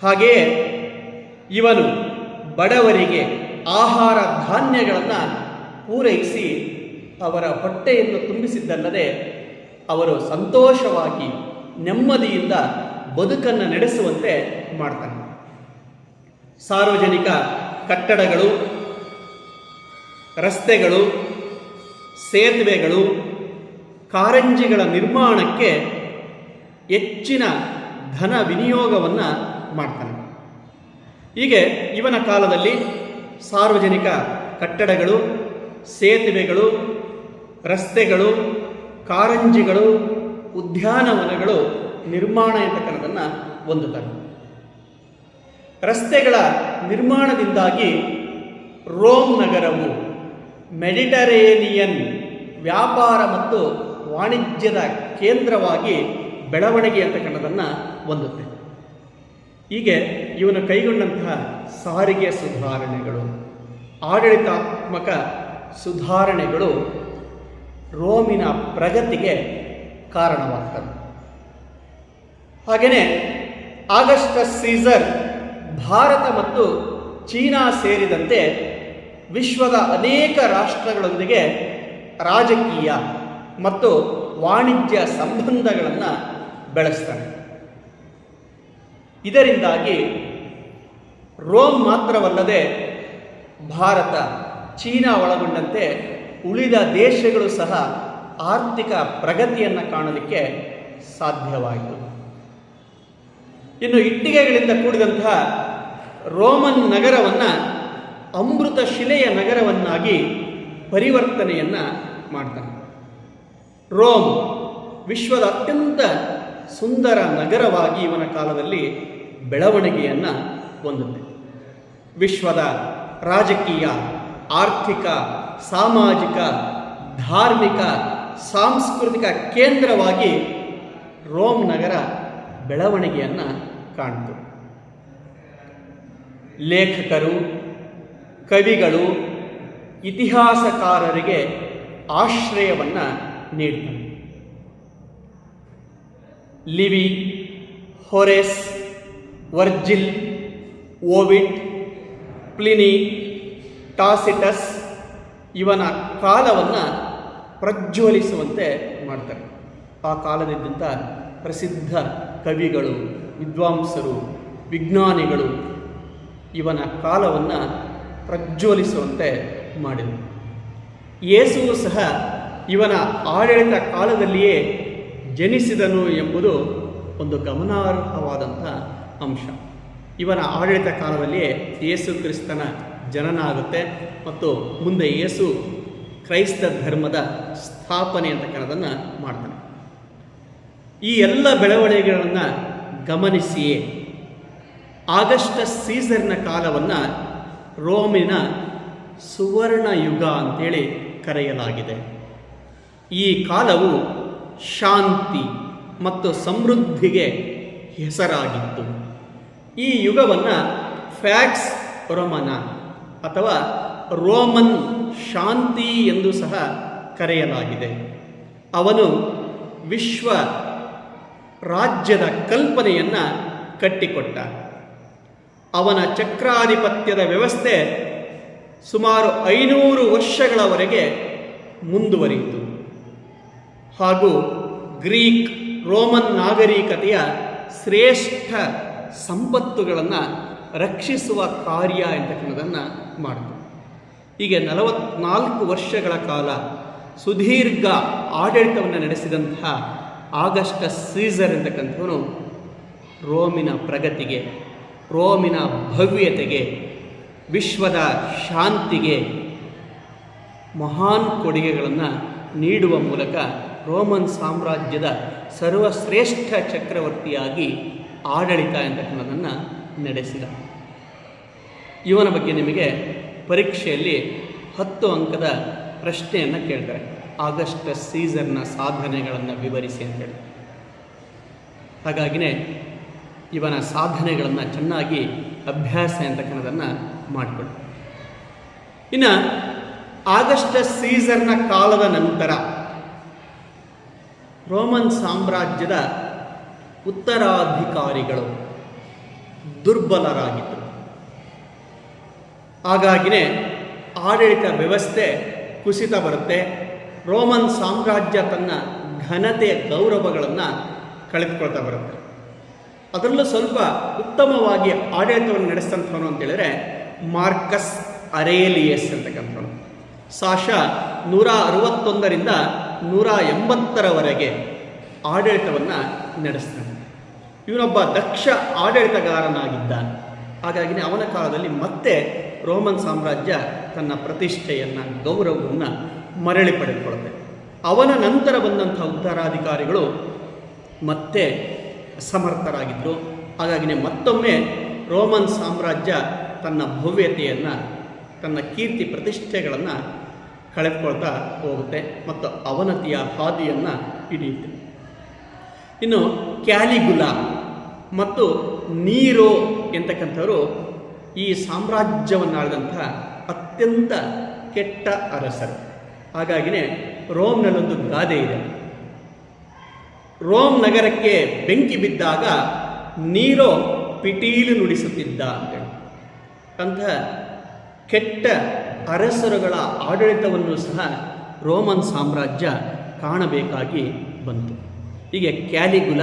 ಹಾಗೆಯೇ ಇವನು ಬಡವರಿಗೆ ಆಹಾರ ಧಾನ್ಯಗಳನ್ನು ಪೂರೈಸಿ ಅವರ ಹೊಟ್ಟೆಯನ್ನು ತುಂಬಿಸಿದ್ದಲ್ಲದೆ ಅವರು ಸಂತೋಷವಾಗಿ ನೆಮ್ಮದಿಯಿಂದ ಬದುಕನ್ನು ನಡೆಸುವಂತೆ ಮಾಡ್ತಾನೆ. ಸಾರ್ವಜನಿಕ ಕಟ್ಟಡಗಳು, ರಸ್ತೆಗಳು, ಸೇತುವೆಗಳು, ಕಾರಂಜಿಗಳ ನಿರ್ಮಾಣಕ್ಕೆ ಹೆಚ್ಚಿನ ಧನ ವಿನಿಯೋಗವನ್ನು ಮಾಡ್ತಾನೆ. ಹೀಗೆ ಇವನ ಕಾಲದಲ್ಲಿ ಸಾರ್ವಜನಿಕ ಕಟ್ಟಡಗಳು, ಸೇತುವೆಗಳು, ರಸ್ತೆಗಳು, ಕಾರಂಜಿಗಳು, ಉದ್ಯಾನವನಗಳು ನಿರ್ಮಾಣ ಎಂತಕ್ಕನ್ನೋದನ್ನು ಹೊಂದುತ್ತಾನೆ. ರಸ್ತೆಗಳ ನಿರ್ಮಾಣದಿಂದಾಗಿ ರೋಮ್ ನಗರವು ಮೆಡಿಟರೇನಿಯನ್ ವ್ಯಾಪಾರ ಮತ್ತು ವಾಣಿಜ್ಯದ ಕೇಂದ್ರವಾಗಿ ಬೆಳವಣಿಗೆ ಅಂತಕ್ಕನ್ನೋದನ್ನು ಹೊಂದುತ್ತೆ. ಹೀಗೆ ಇವನು ಕೈಗೊಂಡಂತಹ ಸಾರಿಗೆ ಸುಧಾರಣೆಗಳು, ಆಡಳಿತಾತ್ಮಕ ಸುಧಾರಣೆಗಳು ರೋಮಿನ ಪ್ರಗತಿಗೆ ಕಾರಣವಾಗ್ತವೆ. ಹಾಗೆಯೇ ಆಗಸ್ಟಸ್ ಸೀಸರ್ ಭಾರತ ಮತ್ತು ಚೀನಾ ಸೇರಿದಂತೆ ವಿಶ್ವದ ಅನೇಕ ರಾಷ್ಟ್ರಗಳೊಂದಿಗೆ ರಾಜಕೀಯ ಮತ್ತು ವಾಣಿಜ್ಯ ಸಂಬಂಧಗಳನ್ನು ಬೆಳೆಸ್ತಾನೆ. ಇದರಿಂದಾಗಿ ರೋಮ್ ಮಾತ್ರವಲ್ಲದೆ ಭಾರತ, ಚೀನಾ ಒಳಗೊಂಡಂತೆ ಉಳಿದ ದೇಶಗಳು ಸಹ ಆರ್ಥಿಕ ಪ್ರಗತಿಯನ್ನು ಕಾಣಲಿಕ್ಕೆ ಸಾಧ್ಯವಾಯಿತು. ಇನ್ನು ಇಟ್ಟಿಗೆಗಳಿಂದ ಕೂಡಿದಂತಹ ರೋಮನ್ ನಗರವನ್ನು ಅಮೃತ ಶಿಲೆಯ ನಗರವನ್ನಾಗಿ ಪರಿವರ್ತನೆಯನ್ನು ಮಾಡ್ತಾನೆ. ರೋಮ್ ವಿಶ್ವದ ಅತ್ಯಂತ ಸುಂದರ ನಗರವಾಗಿ ಇವನ ಕಾಲದಲ್ಲಿ ಬೆಳವಣಿಗೆಯನ್ನು ಹೊಂದುತ್ತೆ. ವಿಶ್ವದ ರಾಜಕೀಯ, ಆರ್ಥಿಕ, ಸಾಮಾಜಿಕ, ಧಾರ್ಮಿಕ, ಸಾಂಸ್ಕೃತಿಕ ಕೇಂದ್ರವಾಗಿ ರೋಮ್ ನಗರ ಬೆಳವಣಿಗೆಯನ್ನು ಕಾಣ್ತು. ಲೇಖಕರು, ಕವಿಗಳು, ಇತಿಹಾಸಕಾರರಿಗೆ ಆಶ್ರಯವನ್ನು ನೀಡ್ತಾರೆ. ಲಿವಿ, ಹೊರೆಸ್, ವರ್ಜಿಲ್, ಓವಿಡ್, ಪ್ಲಿನಿ, ಟಾಸಿಟಸ್ ಇವನ ಕಾಲವನ್ನು ಪ್ರಜ್ವಲಿಸುವಂತೆ ಮಾಡ್ತಾರೆ. ಆ ಕಾಲದಿದ್ದಂಥ ಪ್ರಸಿದ್ಧ ಕವಿಗಳು, ವಿದ್ವಾಂಸರು, ವಿಜ್ಞಾನಿಗಳು ಇವನ ಕಾಲವನ್ನು ಪ್ರಜ್ವಲಿಸುವಂತೆ ಮಾಡಿದರು. ಯೇಸುವು ಸಹ ಇವನ ಆಡಳಿತ ಕಾಲದಲ್ಲಿಯೇ ಜನಿಸಿದನು ಎಂಬುದು ಒಂದು ಗಮನಾರ್ಹವಾದಂಥ ಅಂಶ. ಇವನ ಆಡಳಿತ ಕಾಲದಲ್ಲಿಯೇ ಯೇಸು ಕ್ರಿಸ್ತನ ಜನನ ಆಗುತ್ತೆ ಮತ್ತು ಮುಂದೆ ಯೇಸು ಕ್ರೈಸ್ತ ಧರ್ಮದ ಸ್ಥಾಪನೆ ಅಂತಕ್ಕಂಥದ್ದನ್ನು ಮಾಡ್ತಾನೆ. ಈ ಎಲ್ಲ ಬೆಳವಣಿಗೆಗಳನ್ನು ಗಮನಿಸಿಯೇ ಆಗಸ್ಟಸ್ ಸೀಸರ್ನ ಕಾಲವನ್ನು ರೋಮಿನ ಸುವರ್ಣ ಯುಗ ಅಂತೇಳಿ ಕರೆಯಲಾಗಿದೆ. ಈ ಕಾಲವು ಶಾಂತಿ ಮತ್ತು ಸಮೃದ್ಧಿಗೆ ಹೆಸರಾಗಿತ್ತು. ಈ ಯುಗವನ್ನು ಫ್ಯಾಕ್ಸ್ ರೋಮನ ಅಥವಾ ರೋಮನ್ ಶಾಂತಿ ಎಂದು ಸಹ ಕರೆಯಲಾಗಿದೆ. ಅವನು ವಿಶ್ವ ರಾಜ್ಯದ ಕಲ್ಪನೆಯನ್ನು ಕಟ್ಟಿಕೊಟ್ಟ. ಅವನ ಚಕ್ರಾಧಿಪತ್ಯದ ವ್ಯವಸ್ಥೆ ಸುಮಾರು 500 ವರ್ಷಗಳವರೆಗೆ ಮುಂದುವರಿಯಿತು ಹಾಗೂ ಗ್ರೀಕ್ ರೋಮನ್ ನಾಗರಿಕತೆಯ ಶ್ರೇಷ್ಠ ಸಂಪತ್ತುಗಳನ್ನು ರಕ್ಷಿಸುವ ಕಾರ್ಯ ಎಂತಕ್ಕಂಥದ್ದನ್ನು ಮಾಡಿತು. ಹೀಗೆ 44 ವರ್ಷಗಳ ಕಾಲ ಸುದೀರ್ಘ ಆಡಳಿತವನ್ನು ನಡೆಸಿದಂತಹ ಆಗಸ್ಟಸ್ ಸೀಸರ್ ಎಂತಕ್ಕಂಥವನು ರೋಮಿನ ಪ್ರಗತಿಗೆ, ರೋಮಿನ ಭವ್ಯತೆಗೆ, ವಿಶ್ವದ ಶಾಂತಿಗೆ ಮಹಾನ್ ಕೊಡುಗೆಗಳನ್ನು ನೀಡುವ ಮೂಲಕ ರೋಮನ್ ಸಾಮ್ರಾಜ್ಯದ ಸರ್ವಶ್ರೇಷ್ಠ ಚಕ್ರವರ್ತಿಯಾಗಿ ಆಡಳಿತ ಎಂತಕ್ಕಂಥದ್ದನ್ನು ನಡೆಸಿದ. ಇವನ ಬಗ್ಗೆ ನಿಮಗೆ ಪರೀಕ್ಷೆಯಲ್ಲಿ 10 ಅಂಕದ ಪ್ರಶ್ನೆಯನ್ನು ಕೇಳ್ತಾರೆ. ಆಗಸ್ಟಸ್ ಸೀಸರ್ನ ಸಾಧನೆಗಳನ್ನು ವಿವರಿಸಿ ಅಂತೇಳಿ. ಹಾಗಾಗಿನೇ ಇವನ ಸಾಧನೆಗಳನ್ನು ಚೆನ್ನಾಗಿ ಅಭ್ಯಾಸ ಅಂತಕ್ಕಂಥದ್ದನ್ನು ಮಾಡಿಕೊಡು. ಇನ್ನು ಆಗಸ್ಟಸ್ ಸೀಸರ್ನ ಕಾಲದ ನಂತರ ರೋಮನ್ ಸಾಮ್ರಾಜ್ಯದ ಉತ್ತರಾಧಿಕಾರಿಗಳು ದುರ್ಬಲರಾಗಿದ್ದರು. ಹಾಗಾಗಿನೇ ಆಡಳಿತ ವ್ಯವಸ್ಥೆ ಕುಸಿತ ಬರುತ್ತೆ. ರೋಮನ್ ಸಾಮ್ರಾಜ್ಯ ತನ್ನ ಘನತೆಯ ಗೌರವಗಳನ್ನು ಕಳೆದುಕೊಳ್ತಾ ಬರುತ್ತೆ. ಅದರಲ್ಲೂ ಸ್ವಲ್ಪ ಉತ್ತಮವಾಗಿ ಆಡಳಿತವನ್ನು ನಡೆಸಿದಂಥವನು ಅಂತೇಳಿದರೆ ಮಾರ್ಕಸ್ ಅರೇಲಿಯಸ್ ಅಂತಕ್ಕಂಥವನು. ಸಾಶ 161ರಿಂದ 180ರವರೆಗೆ ಆಡಳಿತವನ್ನು ನಡೆಸ್ತಾನೆ. ಇವನೊಬ್ಬ ದಕ್ಷ ಆಡಳಿತಗಾರನಾಗಿದ್ದ. ಹಾಗಾಗಿ ಅವನ ಕಾಲದಲ್ಲಿ ಮತ್ತೆ ರೋಮನ್ ಸಾಮ್ರಾಜ್ಯ ತನ್ನ ಪ್ರತಿಷ್ಠೆಯನ್ನು, ಗೌರವವನ್ನು ಮರಳಿ ಪಡೆದುಕೊಳ್ಳುತ್ತೆ. ಅವನ ನಂತರ ಬಂದಂಥ ಉತ್ತರಾಧಿಕಾರಿಗಳು ಮತ್ತೆ ಸಮರ್ಥರಾಗಿದ್ದರು. ಹಾಗಾಗಿ ಮತ್ತೊಮ್ಮೆ ರೋಮನ್ ಸಾಮ್ರಾಜ್ಯ ತನ್ನ ಭವ್ಯತೆಯನ್ನು, ತನ್ನ ಕೀರ್ತಿ ಪ್ರತಿಷ್ಠೆಗಳನ್ನು ಕಳೆದುಕೊಳ್ತಾ ಹೋಗುತ್ತೆ ಮತ್ತು ಅವನತಿಯ ಹಾದಿಯನ್ನು ಹಿಡಿಯುತ್ತೆ. ಇನ್ನು ಕ್ಯಾಲಿಗುಲಾ ಮತ್ತು ನೀರೋ ಎಂತಕ್ಕಂಥವರು ಈ ಸಾಮ್ರಾಜ್ಯವನ್ನು ಆಳಿದಂಥ ಅತ್ಯಂತ ಕೆಟ್ಟ ಅರಸರು. ಹಾಗಾಗಿನೇ ರೋಮ್ನಲ್ಲೊಂದು ಗಾದೆ ಇದೆ, ರೋಮ್ ನಗರಕ್ಕೆ ಬೆಂಕಿ ಬಿದ್ದಾಗ ನೀರೋ ಪಿಟೀಲು ನುಡಿಸುತ್ತಿದ್ದ ಅಂತೇಳಿ. ಅಂತಹ ಕೆಟ್ಟ ಅರಸರುಗಳ ಆಡಳಿತವನ್ನು ಸಹ ರೋಮನ್ ಸಾಮ್ರಾಜ್ಯ ಕಾಣಬೇಕಾಗಿ ಬಂತು. ಹೀಗೆ ಕ್ಯಾಲಿಗುಲ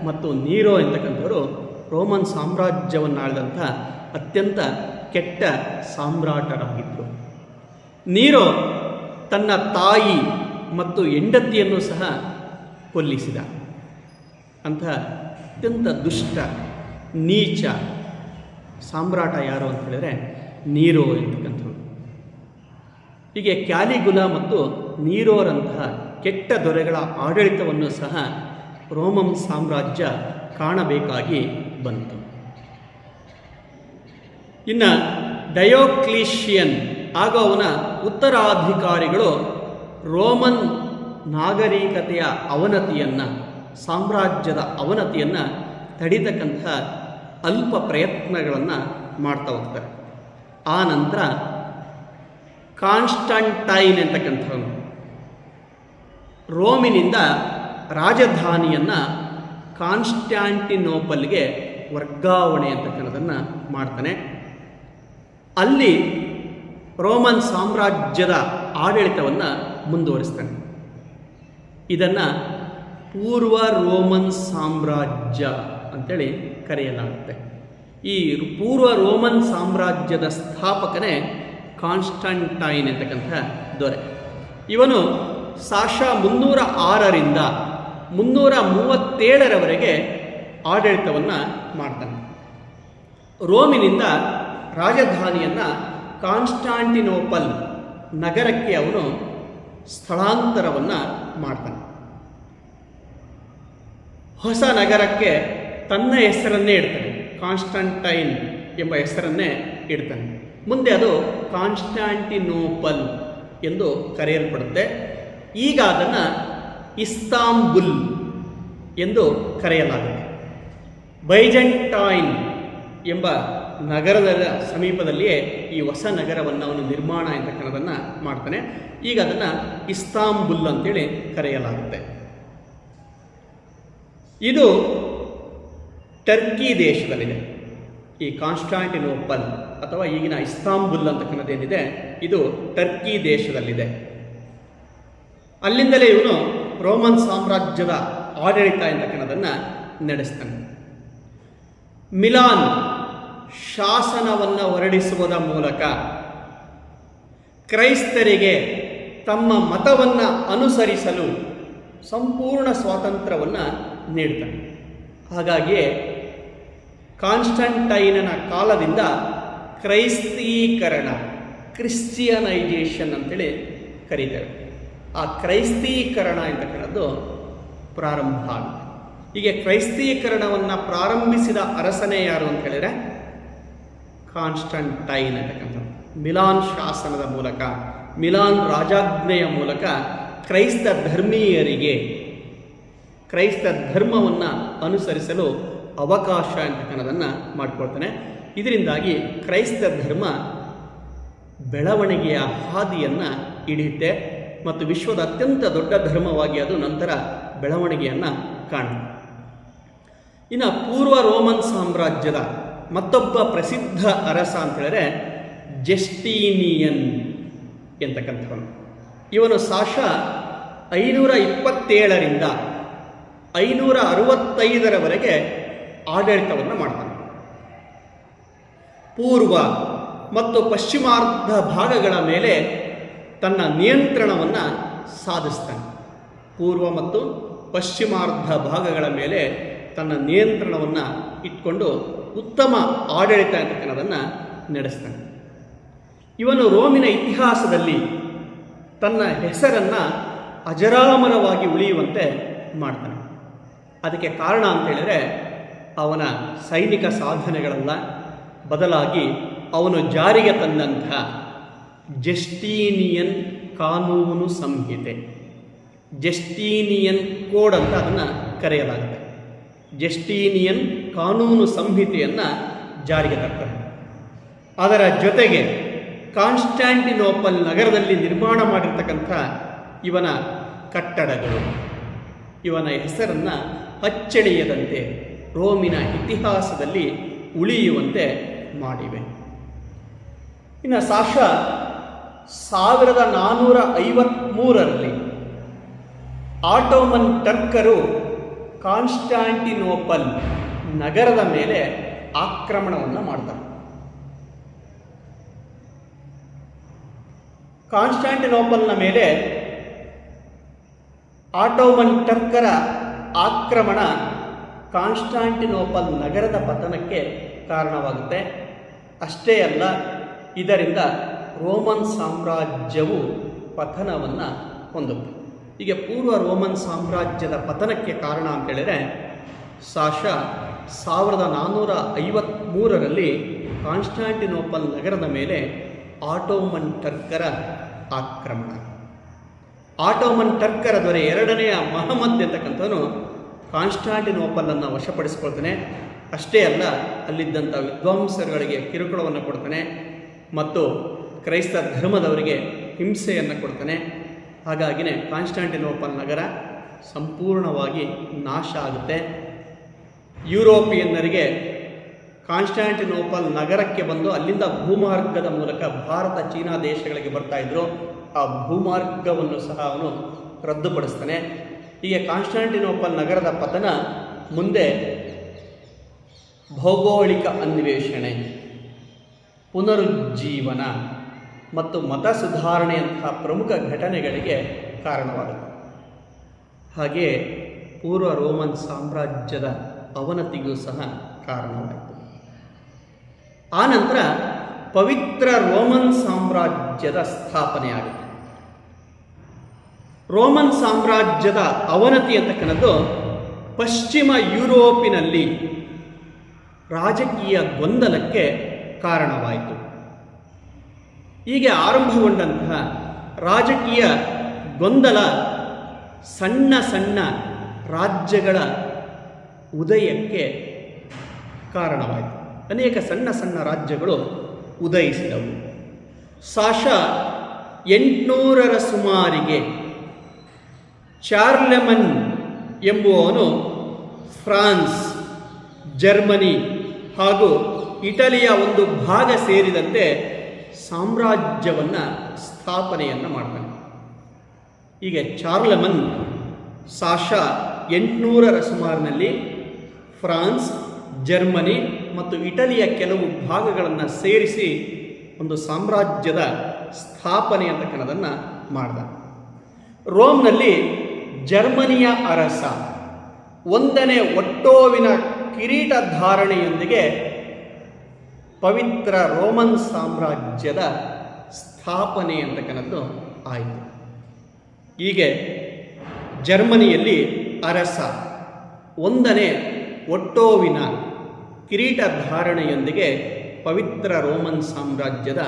ಮತ್ತು ನೀರೋ ಎಂತಕ್ಕಂಥವರು ರೋಮನ್ ಸಾಮ್ರಾಜ್ಯವನ್ನು ಆಳಿದಂಥ ಅತ್ಯಂತ ಕೆಟ್ಟ ಸಾಮ್ರಾಟರಾಗಿದ್ದರು. ನೀರೋ ತನ್ನ ತಾಯಿ ಮತ್ತು ಹೆಂಡತಿಯನ್ನು ಸಹ ಕೊಲ್ಲಿಸಿದ. ಅಂತಹ ಅತ್ಯಂತ ದುಷ್ಟ ನೀಚ ಸಾಮ್ರಾಟ ಯಾರು ಅಂತ ಹೇಳಿದ್ರೆ ನೀರೋ ಎಂತಕ್ಕಂಥವ್ರು. ಹೀಗೆ ಕ್ಯಾಲಿಗುಲ ಮತ್ತು ನೀರೋರಂತಹ ಕೆಟ್ಟ ದೊರೆಗಳ ಆಡಳಿತವನ್ನು ಸಹ ರೋಮನ್ ಸಾಮ್ರಾಜ್ಯ ಕಾಣಬೇಕಾಗಿ ಬಂತು. ಇನ್ನು ಡಯೋಕ್ಲಿಷಿಯನ್ ಹಾಗೂ ಅವನ ಉತ್ತರಾಧಿಕಾರಿಗಳು ರೋಮನ್ ನಾಗರಿಕತೆಯ ಅವನತಿಯನ್ನು, ಸಾಮ್ರಾಜ್ಯದ ಅವನತಿಯನ್ನು ತಡಿತಕ್ಕಂಥ ಅಲ್ಪ ಪ್ರಯತ್ನಗಳನ್ನು ಮಾಡ್ತಾ ಹೋಗ್ತಾರೆ. ಆ ನಂತರ ಕಾನ್ಸ್ಟಂಟೈನ್ ಅಂತಕ್ಕಂಥವನು ರೋಮಿನಿಂದ ರಾಜಧಾನಿಯನ್ನು ಕಾನ್ಸ್ಟ್ಯಾಂಟಿನೋಪಲ್ಗೆ ವರ್ಗಾವಣೆ ಅಂತಕ್ಕಂಥದ್ದನ್ನು ಮಾಡ್ತಾನೆ. ಅಲ್ಲಿ ರೋಮನ್ ಸಾಮ್ರಾಜ್ಯದ ಆಡಳಿತವನ್ನು ಮುಂದುವರಿಸ್ತಾನೆ. ಇದನ್ನು ಪೂರ್ವ ರೋಮನ್ ಸಾಮ್ರಾಜ್ಯ ಅಂತೇಳಿ ಕರೆಯಲಾಗುತ್ತೆ. ಈ ಪೂರ್ವ ರೋಮನ್ ಸಾಮ್ರಾಜ್ಯದ ಸ್ಥಾಪಕನೇ ಕಾನ್ಸ್ಟಂಟೈನ್ ಅಂತಕ್ಕಂಥ ದೊರೆ. ಇವನು ಸಾಶ 306ರಿಂದ 337ರವರೆಗೆ ಆಡಳಿತವನ್ನು ಮಾಡ್ತಾನೆ. ರೋಮಿನಿಂದ ರಾಜಧಾನಿಯನ್ನು ಕಾನ್ಸ್ಟಾಂಟಿನೋಪಲ್ ನಗರಕ್ಕೆ ಅವನು ಸ್ಥಳಾಂತರವನ್ನು ಮಾಡ್ತಾನೆ. ಹೊಸ ನಗರಕ್ಕೆ ತನ್ನ ಹೆಸರನ್ನೇ ಇಡ್ತಾನೆ, ಕಾನ್ಸ್ಟಂಟೈನ್ ಎಂಬ ಹೆಸರನ್ನೇ ಇಡ್ತಾನೆ. ಮುಂದೆ ಅದು ಕಾನ್ಸ್ಟಾಂಟಿನೋಪಲ್ ಎಂದು ಕರೆಯಲ್ಪಡುತ್ತೆ. ಈಗ ಅದನ್ನು ಇಸ್ತಾಂಬುಲ್ ಎಂದು ಕರೆಯಲಾಗುತ್ತೆ. ಬೈಜಂಟೈನ್ ಎಂಬ ನಗರದ ಸಮೀಪದಲ್ಲಿಯೇ ಈ ಹೊಸ ನಗರವನ್ನು ಅವನು ನಿರ್ಮಾಣ ಅಂತಕ್ಕಂಥದ್ದನ್ನು ಮಾಡ್ತಾನೆ. ಈಗ ಅದನ್ನು ಇಸ್ತಾಂಬುಲ್ ಅಂತೇಳಿ ಕರೆಯಲಾಗುತ್ತೆ. ಇದು ಟರ್ಕಿ ದೇಶದಲ್ಲಿದೆ. ಈ ಕಾನ್ಸ್ಟಾಂಟಿನೋಪಲ್ ಅಥವಾ ಈಗಿನ ಇಸ್ತಾಂಬುಲ್ ಅಂತಕ್ಕಂಥದ್ದೇನಿದೆ ಇದು ಟರ್ಕಿ ದೇಶದಲ್ಲಿದೆ. ಅಲ್ಲಿಂದಲೇ ಇವನು ರೋಮನ್ ಸಾಮ್ರಾಜ್ಯದ ಆಡಳಿತ ಅಂತಕ್ಕಂಥದ್ದನ್ನು ನಡೆಸ್ತಾನೆ. ಮಿಲಾನ್ ಶಾಸನವನ್ನು ಹೊರಡಿಸುವುದರ ಮೂಲಕ ಕ್ರೈಸ್ತರಿಗೆ ತಮ್ಮ ಮತವನ್ನು ಅನುಸರಿಸಲು ಸಂಪೂರ್ಣ ಸ್ವಾತಂತ್ರ್ಯವನ್ನು ನೀಡ್ತಾನೆ. ಹಾಗಾಗಿಯೇ ಕಾನ್ಸ್ಟಂಟೈನನ ಕಾಲದಿಂದ ಕ್ರೈಸ್ತೀಕರಣ, ಕ್ರಿಶ್ಚಿಯನೈಜೇಷನ್ ಅಂತೇಳಿ ಕರೀತೇವೆ. ಆ ಕ್ರೈಸ್ತೀಕರಣ ಅಂತಕ್ಕಂಥದ್ದು ಪ್ರಾರಂಭ ಆಗುತ್ತೆ. ಹೀಗೆ ಕ್ರೈಸ್ತೀಕರಣವನ್ನು ಪ್ರಾರಂಭಿಸಿದ ಅರಸನೇ ಯಾರು ಅಂತ ಹೇಳಿದರೆ ಕಾನ್ಸ್ಟಂಟೈನ್ ಅಂತಕ್ಕಂಥದ್ದು. ಮಿಲಾನ್ ಶಾಸನದ ಮೂಲಕ, ಮಿಲಾನ್ ರಾಜಾಜ್ಞೆಯ ಮೂಲಕ ಕ್ರೈಸ್ತ ಧರ್ಮೀಯರಿಗೆ ಕ್ರೈಸ್ತ ಧರ್ಮವನ್ನು ಅನುಸರಿಸಲು ಅವಕಾಶ ಅಂತಕ್ಕನ್ನೋದನ್ನು ಮಾಡಿಕೊಳ್ತಾನೆ. ಇದರಿಂದಾಗಿ ಕ್ರೈಸ್ತ ಧರ್ಮ ಬೆಳವಣಿಗೆಯ ಹಾದಿಯನ್ನು ಹಿಡಿಯುತ್ತೆ ಮತ್ತು ವಿಶ್ವದ ಅತ್ಯಂತ ದೊಡ್ಡ ಧರ್ಮವಾಗಿ ಅದು ನಂತರ ಬೆಳವಣಿಗೆಯನ್ನು ಕಾಣುತ್ತೆ. ಇನ್ನು ಪೂರ್ವ ರೋಮನ್ ಸಾಮ್ರಾಜ್ಯದ ಮತ್ತೊಬ್ಬ ಪ್ರಸಿದ್ಧ ಅರಸ ಅಂತ ಹೇಳಿದ್ರೆ ಜಸ್ಟೀನಿಯನ್ ಎಂತಕ್ಕಂಥವನು. ಇವನು ಸಾಶ 527ರಿಂದ 565ರವರೆಗೆ ಆಡಳಿತವನ್ನು ಮಾಡ್ತಾನೆ. ಪೂರ್ವ ಮತ್ತು ಪಶ್ಚಿಮಾರ್ಧ ಭಾಗಗಳ ಮೇಲೆ ತನ್ನ ನಿಯಂತ್ರಣವನ್ನು ಸಾಧಿಸ್ತಾನೆ. ಪೂರ್ವ ಮತ್ತು ಪಶ್ಚಿಮಾರ್ಧ ಭಾಗಗಳ ಮೇಲೆ ತನ್ನ ನಿಯಂತ್ರಣವನ್ನು ಇಟ್ಕೊಂಡು ಉತ್ತಮ ಆಡಳಿತ ಅಂತಕ್ಕನ್ನೋದನ್ನು ನಡೆಸ್ತಾನೆ. ಇವನು ರೋಮಿನ ಇತಿಹಾಸದಲ್ಲಿ ತನ್ನ ಹೆಸರನ್ನು ಅಜರಾಮರವಾಗಿ ಉಳಿಯುವಂತೆ ಮಾಡ್ತಾನೆ. ಅದಕ್ಕೆ ಕಾರಣ ಅಂತ ಹೇಳಿದರೆ ಅವನ ಸೈನಿಕ ಸಾಧನೆಗಳಲ್ಲ, ಬದಲಾಗಿ ಅವನು ಜಾರಿಗೆ ತಂದಂಥ ಜಸ್ಟೀನಿಯನ್ ಕಾನೂನು ಸಂಹಿತೆ, ಜಸ್ಟೀನಿಯನ್ ಕೋಡ್ ಅಂತ ಅದನ್ನು ಕರೆಯಲಾಗುತ್ತೆ. ಜಸ್ಟೀನಿಯನ್ ಕಾನೂನು ಸಂಹಿತೆಯನ್ನು ಜಾರಿಗೆ ತರ್ತಾರೆ. ಅದರ ಜೊತೆಗೆ ಕಾನ್ಸ್ಟ್ಯಾಂಟಿನೋಪಲ್ ನಗರದಲ್ಲಿ ನಿರ್ಮಾಣ ಮಾಡಿರ್ತಕ್ಕಂಥ ಇವನ ಕಟ್ಟಡಗಳು ಇವನ ಹೆಸರನ್ನು ಅಚ್ಚಳಿಯದಂತೆ ರೋಮಿನ ಇತಿಹಾಸದಲ್ಲಿ ಉಳಿಯುವಂತೆ ಮಾಡಿವೆ. ಇನ್ನು ಸಾಶ 1453ರಲ್ಲಿ ಆಟೋಮನ್ ಟರ್ಕರು ಕಾನ್ಸ್ಟ್ಯಾಂಟಿನೋಪಲ್ ನಗರದ ಮೇಲೆ ಆಕ್ರಮಣವನ್ನು ಮಾಡ್ತಾರೆ. ಕಾನ್ಸ್ಟ್ಯಾಂಟಿನೋಪಲ್ನ ಮೇಲೆ ಆಟೋಮನ್ ಟರ್ಕರ ಆಕ್ರಮಣ ಕಾನ್ಸ್ಟ್ಯಾಂಟಿನೋಪಲ್ ನಗರದ ಪತನಕ್ಕೆ ಕಾರಣವಾಗುತ್ತೆ. ಅಷ್ಟೇ ಅಲ್ಲ, ಇದರಿಂದ ರೋಮನ್ ಸಾಮ್ರಾಜ್ಯವು ಪತನವನ್ನು ಹೊಂದುತ್ತೆ. ಹೀಗೆ ಪೂರ್ವ ರೋಮನ್ ಸಾಮ್ರಾಜ್ಯದ ಪತನಕ್ಕೆ ಕಾರಣ ಅಂತೇಳಿದರೆ ಸಾಶ 1453ರಲ್ಲಿ ಕಾನ್ಸ್ಟ್ಯಾಂಟಿನೋಪಲ್ ನಗರದ ಮೇಲೆ ಆಟೋಮನ್ ಟರ್ಕರ ಆಕ್ರಮಣ. ಆಟೋಮನ್ ಟರ್ಕರ ದೊರೆ ಎರಡನೆಯ ಮಹಮ್ಮದ್ ಎಂತಕ್ಕಂಥವನು ಕಾನ್ಸ್ಟ್ಯಾಂಟಿನೋಪಲನ್ನು ವಶಪಡಿಸಿಕೊಳ್ತಾನೆ. ಅಷ್ಟೇ ಅಲ್ಲ, ಅಲ್ಲಿದ್ದಂಥ ವಿದ್ವಾಂಸರುಗಳಿಗೆ ಕಿರುಕುಳವನ್ನು ಕೊಡ್ತಾನೆ ಮತ್ತು ಕ್ರೈಸ್ತ ಧರ್ಮದವರಿಗೆ ಹಿಂಸೆಯನ್ನು ಕೊಡ್ತಾನೆ. ಹಾಗಾಗಿನೇ ಕಾನ್ಸ್ಟ್ಯಾಂಟಿನೋಪಲ್ ನಗರ ಸಂಪೂರ್ಣವಾಗಿ ನಾಶ ಆಗುತ್ತೆ. ಯುರೋಪಿಯನ್ನರಿಗೆ ಕಾನ್ಸ್ಟ್ಯಾಂಟಿನೋಪಲ್ ನಗರಕ್ಕೆ ಬಂದು ಅಲ್ಲಿಂದ ಭೂಮಾರ್ಗದ ಮೂಲಕ ಭಾರತ ಚೀನಾ ದೇಶಗಳಿಗೆ ಬರ್ತಾಯಿದ್ರು. ಆ ಭೂಮಾರ್ಗವನ್ನು ಸಹ ಅವನು ರದ್ದುಪಡಿಸ್ತಾನೆ. ಹೀಗೆ ಕಾನ್ಸ್ಟ್ಯಾಂಟಿನೋಪಲ್ ನಗರದ ಪತನ ಮುಂದೆ ಭೌಗೋಳಿಕ ಅನ್ವೇಷಣೆ, ಪುನರುಜ್ಜೀವನ ಮತ್ತು ಮತ ಸುಧಾರಣೆಯಂತಹ ಪ್ರಮುಖ ಘಟನೆಗಳಿಗೆ ಕಾರಣವಾಗುತ್ತೆ. ಹಾಗೆಯೇ ಪೂರ್ವ ರೋಮನ್ ಸಾಮ್ರಾಜ್ಯದ ಅವನತಿಗೂ ಸಹ ಕಾರಣವಾಯಿತು. ಆನಂತರ ಪವಿತ್ರ ರೋಮನ್ ಸಾಮ್ರಾಜ್ಯದ ಸ್ಥಾಪನೆಯಾಗುತ್ತೆ. ರೋಮನ್ ಸಾಮ್ರಾಜ್ಯದ ಅವನತಿ ಅಂತಕ್ಕನ್ನೋದು ಪಶ್ಚಿಮ ಯುರೋಪಿನಲ್ಲಿ ರಾಜಕೀಯ ಗೊಂದಲಕ್ಕೆ ಕಾರಣವಾಯಿತು. ಹೀಗೆ ಆರಂಭಗೊಂಡಂತಹ ರಾಜಕೀಯ ಗೊಂದಲ ಸಣ್ಣ ಸಣ್ಣ ರಾಜ್ಯಗಳ ಉದಯಕ್ಕೆ ಕಾರಣವಾಯಿತು. ಅನೇಕ ಸಣ್ಣ ಸಣ್ಣ ರಾಜ್ಯಗಳು ಉದಯಿಸಿದವು. ಸಾಶ 800ರ ಸುಮಾರಿಗೆ ಚಾರ್ಲೆಮನ್ ಎಂಬುವವನು ಫ್ರಾನ್ಸ್, ಜರ್ಮನಿ ಹಾಗೂ ಇಟಲಿಯ ಒಂದು ಭಾಗ ಸೇರಿದಂತೆ ಸಾಮ್ರಾಜ್ಯವನ್ನು ಸ್ಥಾಪನೆಯನ್ನು ಮಾಡ್ತಾನೆ. ಹೀಗೆ ಚಾರ್ಲೆಮನ್ ಸಾಶ 800ರ ಸುಮಾರಿನಲ್ಲಿ ಫ್ರಾನ್ಸ್, ಜರ್ಮನಿ ಮತ್ತು ಇಟಲಿಯ ಕೆಲವು ಭಾಗಗಳನ್ನು ಸೇರಿಸಿ ಒಂದು ಸಾಮ್ರಾಜ್ಯದ ಸ್ಥಾಪನೆ ಅಂತಕ್ಕನ್ನೋದನ್ನು ಮಾಡ್ದ. ರೋಮ್ನಲ್ಲಿ ಜರ್ಮನಿಯ ಅರಸ 1ನೇ ಒಟ್ಟೋವಿನ ಕಿರೀಟ ಧಾರಣೆಯೊಂದಿಗೆ ಪವಿತ್ರ ರೋಮನ್ ಸಾಮ್ರಾಜ್ಯದ ಸ್ಥಾಪನೆ ಅಂತಕ್ಕನ್ನೋದು ಆಯಿತು. ಹೀಗೆ ಜರ್ಮನಿಯಲ್ಲಿ ಅರಸ 1ನೇ ಒಟ್ಟೋವಿನ ಕಿರೀಟ ಧಾರಣೆಯೊಂದಿಗೆ ಪವಿತ್ರ ರೋಮನ್ ಸಾಮ್ರಾಜ್ಯದ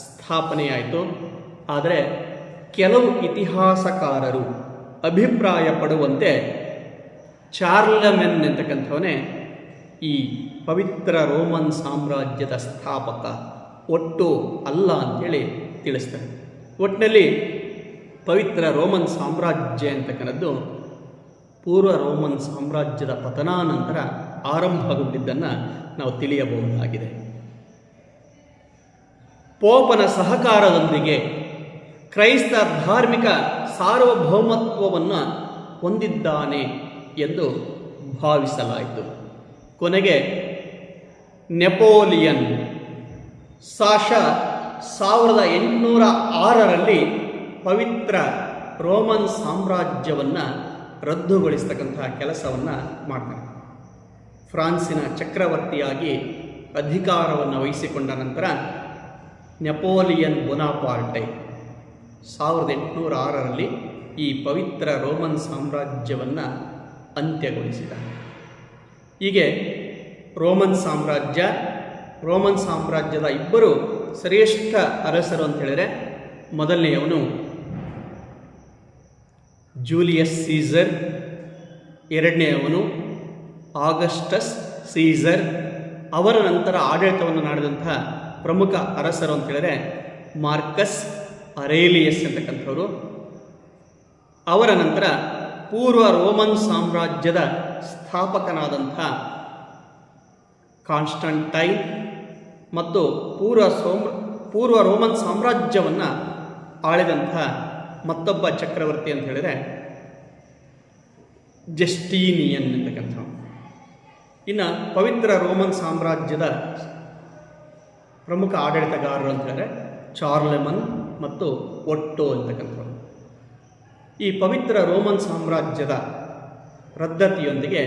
ಸ್ಥಾಪನೆಯಾಯಿತು. ಆದರೆ ಕೆಲವು ಇತಿಹಾಸಕಾರರು ಅಭಿಪ್ರಾಯ ಪಡುವಂತೆ ಚಾರ್ಲೆಮೆನ್ ಎಂತಕ್ಕಂಥವನೇ ಈ ಪವಿತ್ರ ರೋಮನ್ ಸಾಮ್ರಾಜ್ಯದ ಸ್ಥಾಪಕ, ಒಟ್ಟು ಅಲ್ಲ ಅಂಥೇಳಿ ತಿಳಿಸ್ತಾರೆ. ಒಟ್ಟಿನಲ್ಲಿ ಪವಿತ್ರ ರೋಮನ್ ಸಾಮ್ರಾಜ್ಯ ಅಂತಕ್ಕನ್ನದ್ದು ಪೂರ್ವ ರೋಮನ್ ಸಾಮ್ರಾಜ್ಯದ ಪತನಾನಂತರ ಆರಂಭಗೊಂಡಿದ್ದನ್ನು ನಾವು ತಿಳಿಯಬಹುದಾಗಿದೆ. ಪೋಪನ ಸಹಕಾರದೊಂದಿಗೆ ಕ್ರೈಸ್ತ ಧಾರ್ಮಿಕ ಸಾರ್ವಭೌಮತ್ವವನ್ನು ಹೊಂದಿದ್ದಾನೆ ಎಂದು ಭಾವಿಸಲಾಯಿತು. ಕೊನೆಗೆ ನೆಪೋಲಿಯನ್ ಸಾಶ 1806ರಲ್ಲಿ ಪವಿತ್ರ ರೋಮನ್ ಸಾಮ್ರಾಜ್ಯವನ್ನು ರದ್ದುಗೊಳಿಸ್ತಕ್ಕಂತಹ ಕೆಲಸವನ್ನು ಮಾಡ್ತಾನೆ. ಫ್ರಾನ್ಸಿನ ಚಕ್ರವರ್ತಿಯಾಗಿ ಅಧಿಕಾರವನ್ನು ವಹಿಸಿಕೊಂಡ ನಂತರ ನೆಪೋಲಿಯನ್ ಬೊನಾಪಾರ್ಟೆ 1806ರಲ್ಲಿ ಈ ಪವಿತ್ರ ರೋಮನ್ ಸಾಮ್ರಾಜ್ಯವನ್ನು ಅಂತ್ಯಗೊಳಿಸಿದ. ಹೀಗೆ ರೋಮನ್ ಸಾಮ್ರಾಜ್ಯದ ಇಬ್ಬರು ಶ್ರೇಷ್ಠ ಅರಸರು ಅಂತ ಹೇಳಿದರೆ, ಮೊದಲನೆಯವನು ಜೂಲಿಯಸ್ ಸೀಸರ್, ಎರಡನೆಯವನು ಆಗಸ್ಟಸ್ ಸೀಸರ್. ಅವರ ನಂತರ ಆಡಳಿತವನ್ನು ನಡೆದಂತಹ ಪ್ರಮುಖ ಅರಸರು ಅಂತ ಹೇಳಿದರೆ ಮಾರ್ಕಸ್ ಅರೇಲಿಯಸ್ ಅಂತಕ್ಕಂಥವ್ರು. ಅವರ ನಂತರ ಪೂರ್ವ ರೋಮನ್ ಸಾಮ್ರಾಜ್ಯದ ಸ್ಥಾಪಕನಾದಂಥ ಕಾನ್ಸ್ಟಂಟೈನ್ ಮತ್ತು ಪೂರ್ವ ರೋಮನ್ ಸಾಮ್ರಾಜ್ಯವನ್ನು ಆಳಿದಂಥ ಮತ್ತೊಬ್ಬ ಚಕ್ರವರ್ತಿ ಅಂತ ಹೇಳಿದರೆ ಜಸ್ಟೀನಿಯನ್ ಅಂತಕ್ಕಂಥ. ಇನ್ನು ಪವಿತ್ರ ರೋಮನ್ ಸಾಮ್ರಾಜ್ಯದ ಪ್ರಮುಖ ಆಡಳಿತಗಾರರು ಅಂತ ಹೇಳಿದ್ರೆ ಚಾರ್ಲೆಮನ್ ಮತ್ತು ಒಟ್ಟೋ ಅಂತಕ್ಕಂಥವ್ರು. ಈ ಪವಿತ್ರ ರೋಮನ್ ಸಾಮ್ರಾಜ್ಯದ ರದ್ದತಿಯೊಂದಿಗೆ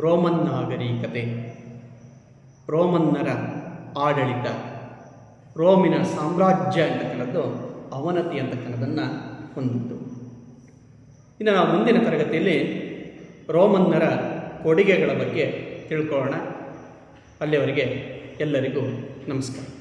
ರೋಮನ್ ನಾಗರಿಕತೆ, ರೋಮನ್ನರ ಆಡಳಿತ, ರೋಮಿನ ಸಾಮ್ರಾಜ್ಯ ಅಂತಕ್ಕಂಥದ್ದು ಅವನತಿ ಅಂತಕ್ಕಂಥದ್ದನ್ನು ಹೊಂದಿತ್ತು. ಇನ್ನು ನಾವು ಮುಂದಿನ ತರಗತಿಯಲ್ಲಿ ರೋಮನ್ನರ ಕೊಡುಗೆಗಳ ಬಗ್ಗೆ ತಿಳ್ಕೊಳ್ಳೋಣ. ಅಲ್ಲಿಯವರೆಗೆ ಎಲ್ಲರಿಗೂ ನಮಸ್ಕಾರ.